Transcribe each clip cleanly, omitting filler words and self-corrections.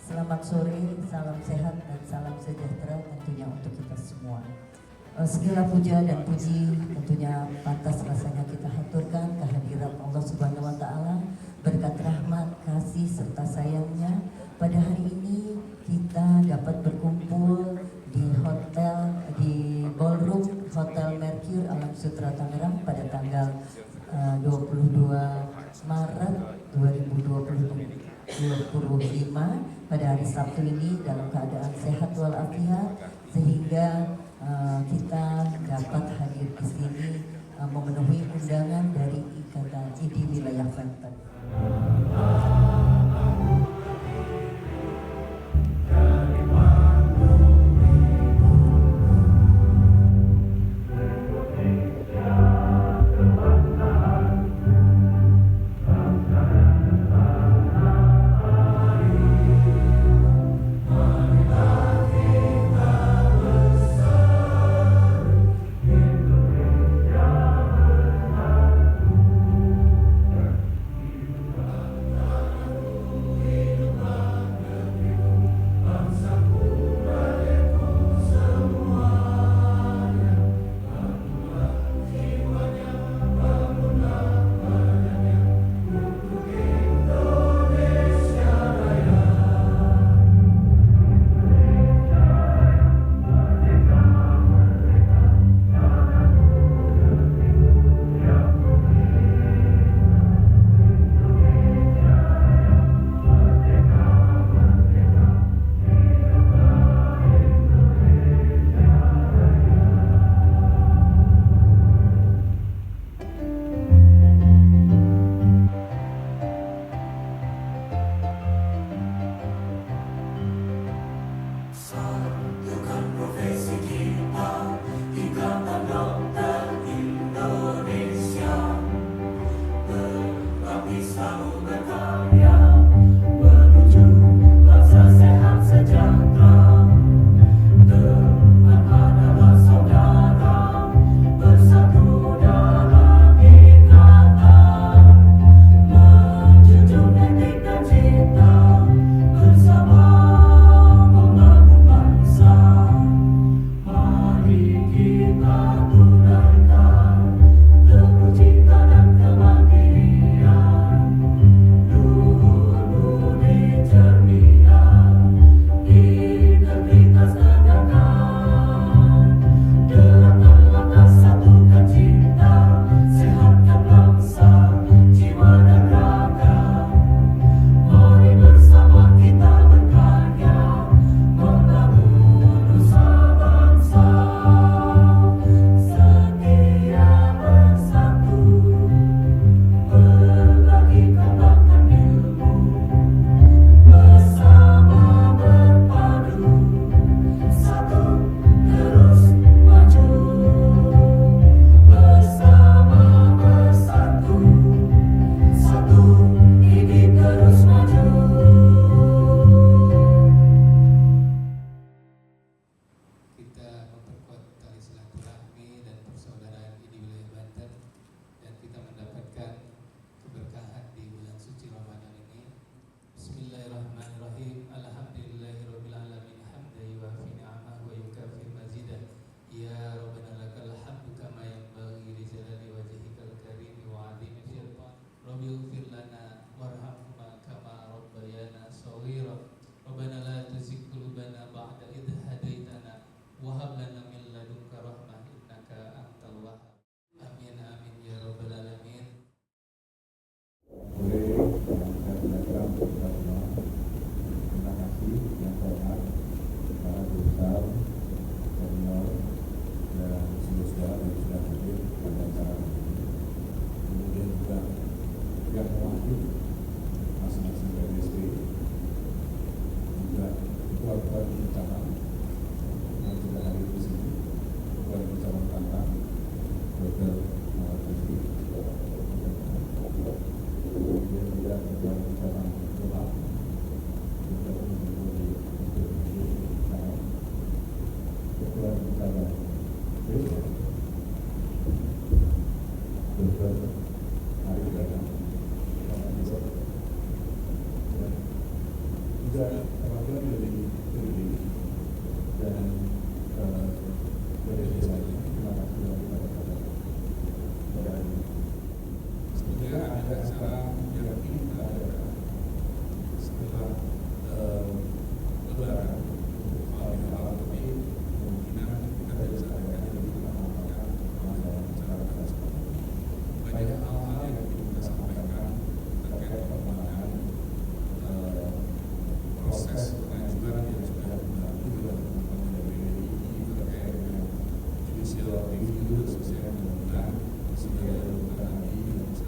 Selamat sore, salam sehat dan salam sejahtera tentunya untuk kita semua. Segala puja dan puji tentunya pantas rasanya kita haturkan kehadirat Allah Subhanahu wa Ta'ala, berkat rahmat, kasih serta sayangnya. Pada hari ini kita dapat berkumpul di ballroom Hotel Mercure Alam Sutera Tangerang pada tanggal 22 Maret 2025 pada hari Sabtu ini dalam keadaan sehat walafiat, sehingga kita dapat hadir di sini memenuhi undangan dari Ikatan IDI Wilayah Banten. juga proses dengan juga yang sudah dibantu juga teman-teman dari BPI terkait dengan judicial review sesuai dengan sebagai dokter ahli yang bisa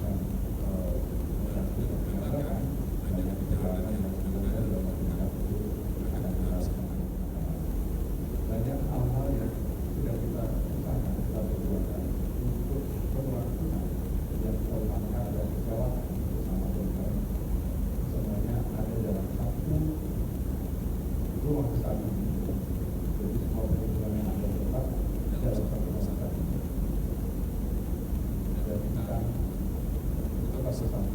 menggambarkan adanya perjalanan yang benar-benar dalam waktu akan kita laksanakan. Banyak hal-hal yang sudah kita usahakan, kita perjuangkan untuk perlakuan yang kita usahakan adalah kejawatan bersama dokter. Semuanya ada dalam satu ruang satu. Jadi semua perjuangan yang ada tetap dalam satu rumah sakit. Dan kita tetap sesama.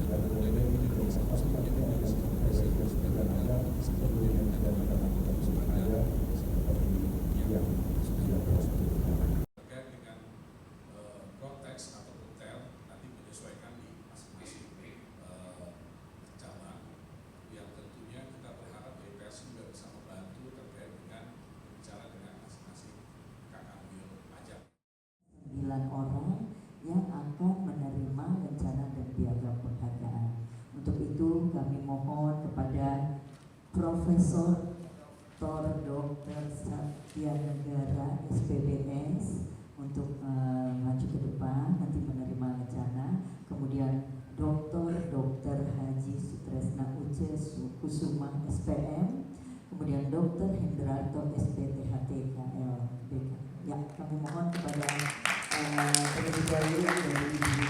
Dan lebih ini juga bisa masuk lagi dengan presiden dan ada seperti yang ada di dalam kita ada seperti yang sudah terjadi. Terkait dengan konteks atau detail nanti menyesuaikan di masing-masing cabang yang tentunya kita berharap BPS juga bisa membantu terkait dengan bicara dengan masing-masing kakak beliau pajak. 9 orang yang akan menerima rencana dan piagam penghargaan. Untuk itu kami mohon kepada Profesor Dr. Satya Negara SPBS untuk maju ke depan nanti menerima rencana. Kemudian Dr. Haji Sutresna Uce Kusuma SPM, kemudian Dr. Hendrarto SPTHTK LBK. Ya, kami mohon kepada terlebih dahulu dari Ibu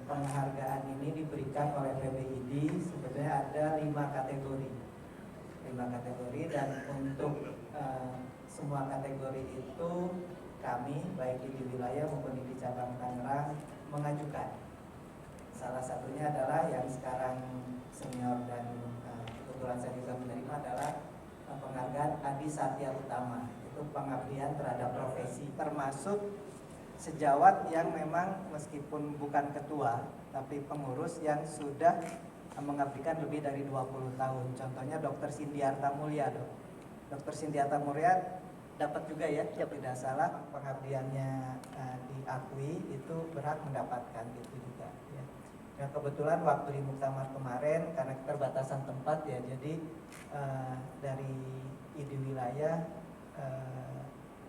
penghargaan ini diberikan oleh PBID. Sebenarnya ada 5 kategori dan untuk semua kategori itu kami baik di wilayah maupun di cabang Tangerang mengajukan. Salah satunya adalah yang sekarang senior dan kebetulan saya juga menerima adalah penghargaan Adi Satya Utama. Itu pengabdian terhadap profesi, termasuk sejawat yang memang meskipun bukan ketua tapi pengurus yang sudah mengabdikan lebih dari 20 tahun. Contohnya Dr. Sindiarta Mulya. Dr. Sindiarta Mulya dapat juga ya, tidak salah pengabdiannya diakui, itu berhak mendapatkan gitu juga ya. Ya kebetulan waktu di muktamar kemarin karena keterbatasan tempat ya, jadi dari ID wilayah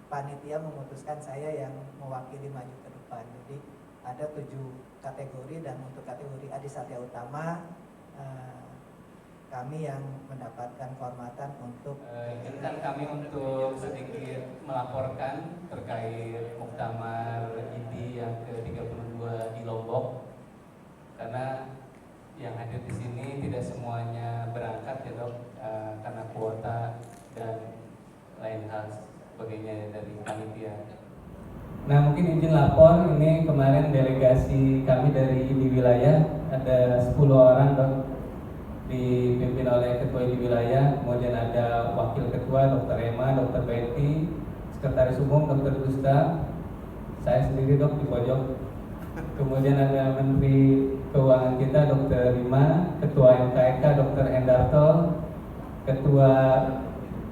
panitia memutuskan saya yang mewakili maju ke depan. Jadi ada 7 kategori dan untuk kategori Adi Satya Utama kami yang mendapatkan kehormatan untuk izinkan kami untuk sedikit melaporkan terkait muktamar IDI yang ke-32 di Lombok, karena yang hadir di sini tidak semuanya berangkat ya dok, karena kuota dan lain hal sebagainya dari panitia. Nah mungkin izin lapor, ini kemarin delegasi kami dari IDI wilayah ada 10 orang dok, dipimpin oleh ketua IDI wilayah, kemudian ada wakil ketua Dr. Emma, Dr. Betty, sekretaris umum Dr. Gusta, saya sendiri dok di pojok, kemudian ada Menteri Keuangan kita Dr. Rima, ketua MKK Dr. Hendarto, ketua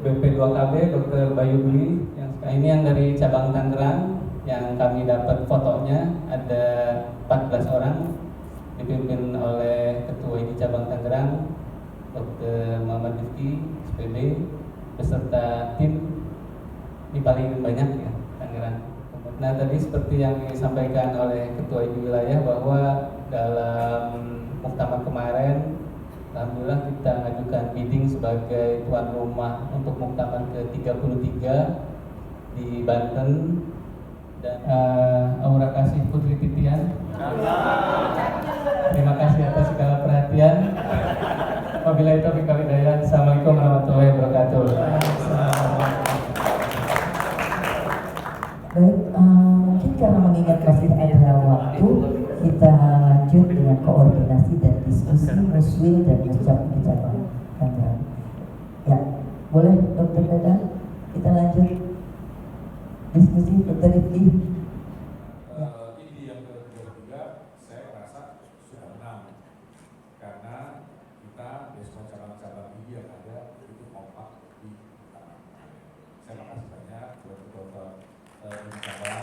BP2KB Dr. Bayu Bli. Ini yang dari cabang Tangerang yang kami dapat fotonya ada 14 orang dipimpin oleh ketua IDI cabang Tangerang Dr. Muhammad Rizky SPB beserta tim. Ini paling banyak ya Tangerang. Nah tadi seperti yang disampaikan oleh ketua IDI wilayah bahwa dalam muktamar kemarin alhamdulillah kita mengajukan bidding sebagai tuan rumah untuk muktamar ke-33 di Banten, dan Aura Kasih Putri Titian. Terima kasih atas segala perhatian. Wabillahi taufiq wal hidayah. Assalamualaikum warahmatullahi wabarakatuh. Baik, mungkin karena mengingat masih ada waktu, kita lanjut dengan koordinasi dan diskusi Muswil dan Muscap di cabang Tangerang. Ya, boleh Dokter Dadang, kita lanjut. diskusi Dr. Rifki. Ini yang ketiga, saya rasa sudah menang karena kita di semua cabang-cabang ini yang ada itu kompak di tangan. Saya makasih banyak buat Dr. Ini cabang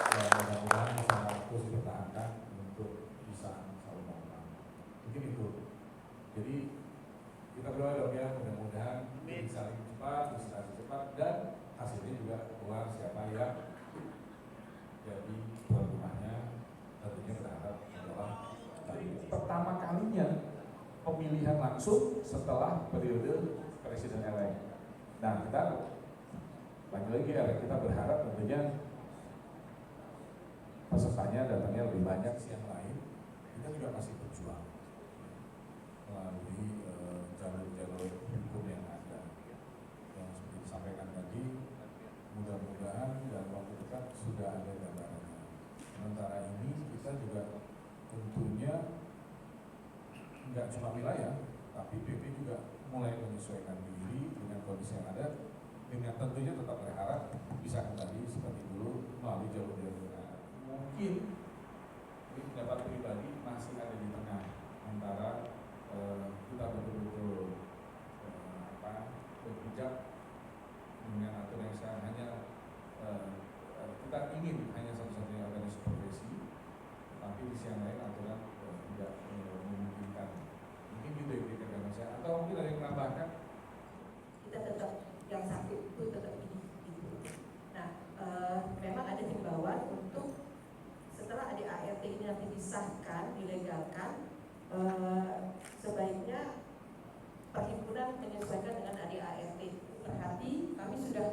dan mudah-mudahan bisa terus dipertahankan untuk bisa selalu menang. Mungkin itu. Jadi kita berdoa dong ya, mudah-mudahan bisa lebih cepat, bisa lebih cepat, dan hasilnya juga keluar siapa yang jadi tuan rumahnya. Tentunya berharap adalah pertama kalinya pemilihan langsung setelah periode presiden elect. Nah, kita lagi-lagi ya, kita berharap tentunya pesertanya datangnya lebih banyak sih yang lain. Kita juga masih berjuang melalui jalur-jalur hukum yang ada. Yang seperti disampaikan tadi, mudah-mudahan dalam waktu dekat sudah ada gambarannya. Sementara ini kita juga tentunya nggak cuma wilayah, tapi PP juga mulai menyesuaikan diri dengan kondisi yang ada, dengan tentunya tetap berharap bisa kembali seperti dulu melalui jalur-jalur. Mungkin ini pendapat pribadi masih ada di tengah antara kita betul-betul berbijak dengan aturan yang sekarang hanya kita ingin hanya satu-satunya organisasi profesi, tapi di sisi yang lain aturan tidak memungkinkan. Mungkin gitu ya kira-kira saya, atau mungkin ada yang menambahkan? Kita tetap yang satu itu tetap ini. Nah, memang ada himbauan untuk setelah ADART ini nanti disahkan, dilegalkan, sebaiknya perhimpunan menyesuaikan dengan ADART. Berarti kami sudah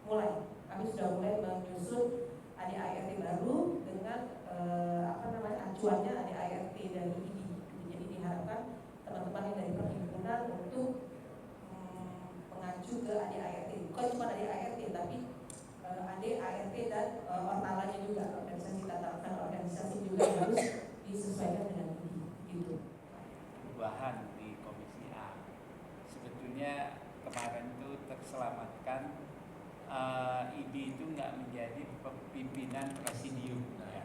mulai menyusun ADART baru dengan acuannya ADART dari IDI. Jadi diharapkan teman-teman yang dari perhimpunan untuk mengacu ke ADART, bukan cuma ADART tapi ADART dan ortalanya juga, organisasi tata laksana organisasi juga harus disesuaikan dengan ini. Gitu. Perubahan di Komisi A sebetulnya kemarin itu terselamatkan IDI itu nggak menjadi pimpinan presidium ya.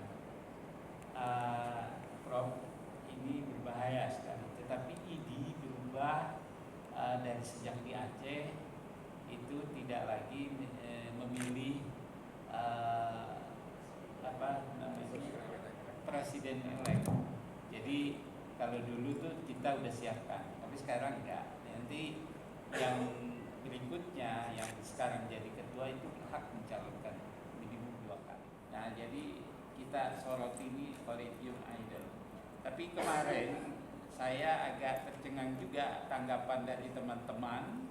Prof, ini berbahaya sekali. Tetapi IDI berubah dari sejak di Aceh itu tidak lagi memilih presiden elect. Jadi kalau dulu tuh kita udah siapkan, tapi sekarang enggak. Nanti yang berikutnya yang sekarang jadi ketua itu hak mencalonkan minimum 2 kali. Nah, jadi kita sorot ini kolegium idol. Tapi kemarin saya agak tercengang juga tanggapan dari teman-teman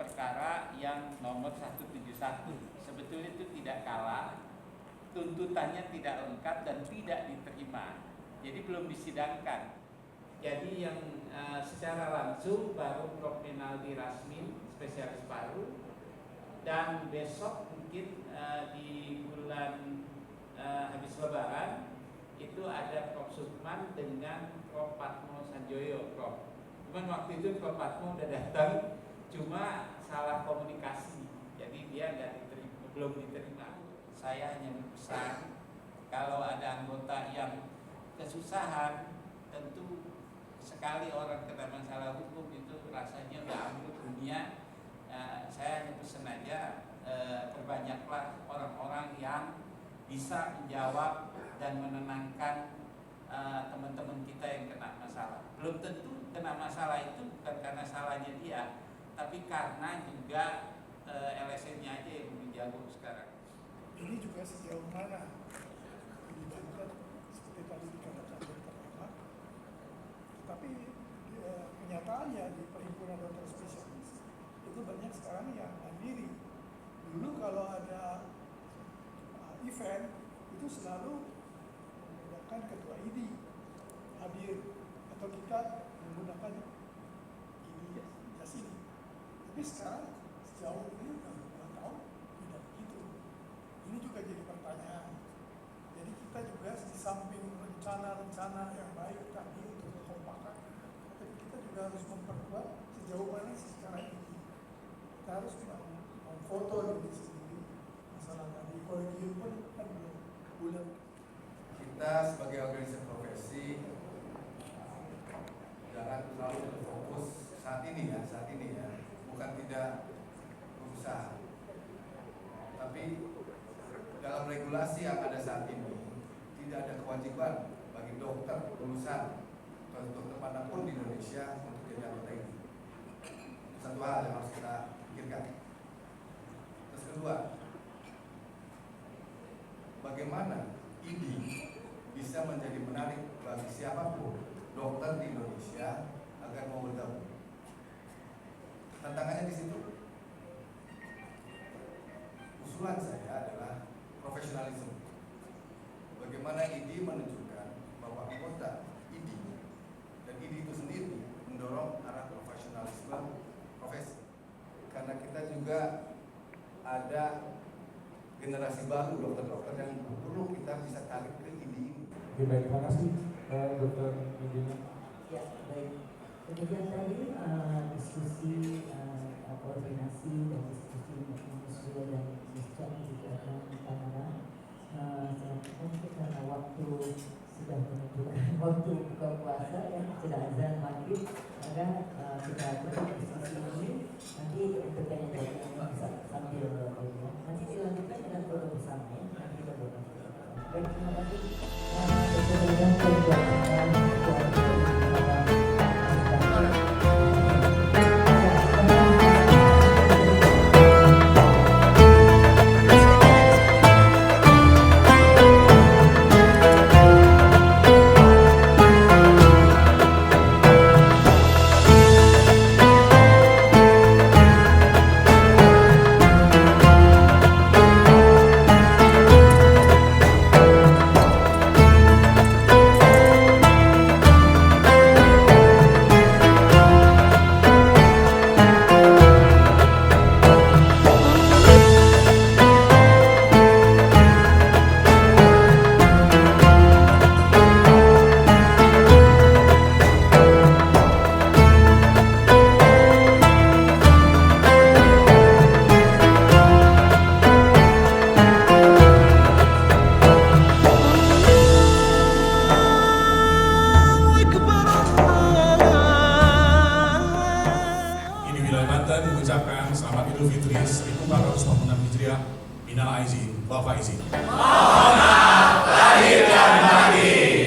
perkara yang nomor 171. Sebetulnya itu tidak kalah, tuntutannya tidak lengkap dan tidak diterima. Jadi belum disidangkan. Jadi yang secara langsung baru Prof. Menaldi Rasmin, spesialis paru, dan besok mungkin di bulan habis Lebaran itu ada Prof. Sukman dengan Prof. Patmo Sanjoyo, Prof. Cuman waktu itu Prof. Patmo udah datang, cuma salah komunikasi, jadi dia belum diterima. Saya hanya berpesan kalau ada anggota yang kesusahan, tentu sekali orang kena masalah hukum itu rasanya udah ambruk dunia. Saya hanya pesan aja, perbanyaklah orang-orang yang bisa menjawab dan menenangkan teman-teman kita yang kena masalah. Belum tentu kena masalah itu bukan karena salahnya dia, tapi karena juga LSM-nya aja yang lebih jago sekarang. Ini juga sejauh mana dilibatkan seperti tadi dikatakan Dr. Ahmad, tapi kenyataannya di perhimpunan dokter spesialis itu banyak sekarang yang mandiri. Dulu kalau ada event itu selalu menggunakan ketua IDI hadir atau kita menggunakan IDI ini. Tapi sekarang sejauh ini 2 tahun tidak begitu. Ini juga jadi pertanyaan. Jadi kita juga di samping rencana-rencana yang baik tadi untuk kekompakan, tapi kita juga harus memperkuat sejauh mana secara ini. Kita harus kita sebagai organisasi profesi jangan terlalu berfokus saat ini ya, bukan tidak berusaha, tapi dalam regulasi yang ada saat ini tidak ada kewajiban bagi dokter lulusan atau dokter manapun di Indonesia untuk jadi anggota ini. Satu hal yang harus kita pikirkan. Terus kedua, bagaimana ini bisa menjadi menarik bagi siapapun dokter di Indonesia agar mau bergabung. Tantangannya di situ. Usulan saya adalah profesionalisme. Bagaimana IDI menunjukkan bahwa anggota IDI dan IDI itu sendiri mendorong arah profesionalisme profesi. Karena kita juga ada generasi baru dokter-dokter yang perlu kita bisa tarik ke IDI ini. Oke, baik, terima kasih Dr. Medina. Ya, baik. Kemudian tadi diskusi koordinasi dan diskusi manusia dan misal juga akan kamera. Mungkin karena waktu sudah menunjukkan waktu buka puasa ya, sudah azan maghrib, maka kita tutup diskusi ini. Nanti untuk penyampaian bisa sambil nanti dilanjutkan dengan foto bersama ya. Nanti kita boleh. Baik, terima kasih. mengucapkan selamat Idul Fitri 1446 Hijriah. Minal aizin, wal faizin. Mohon maaf lahir dan batin.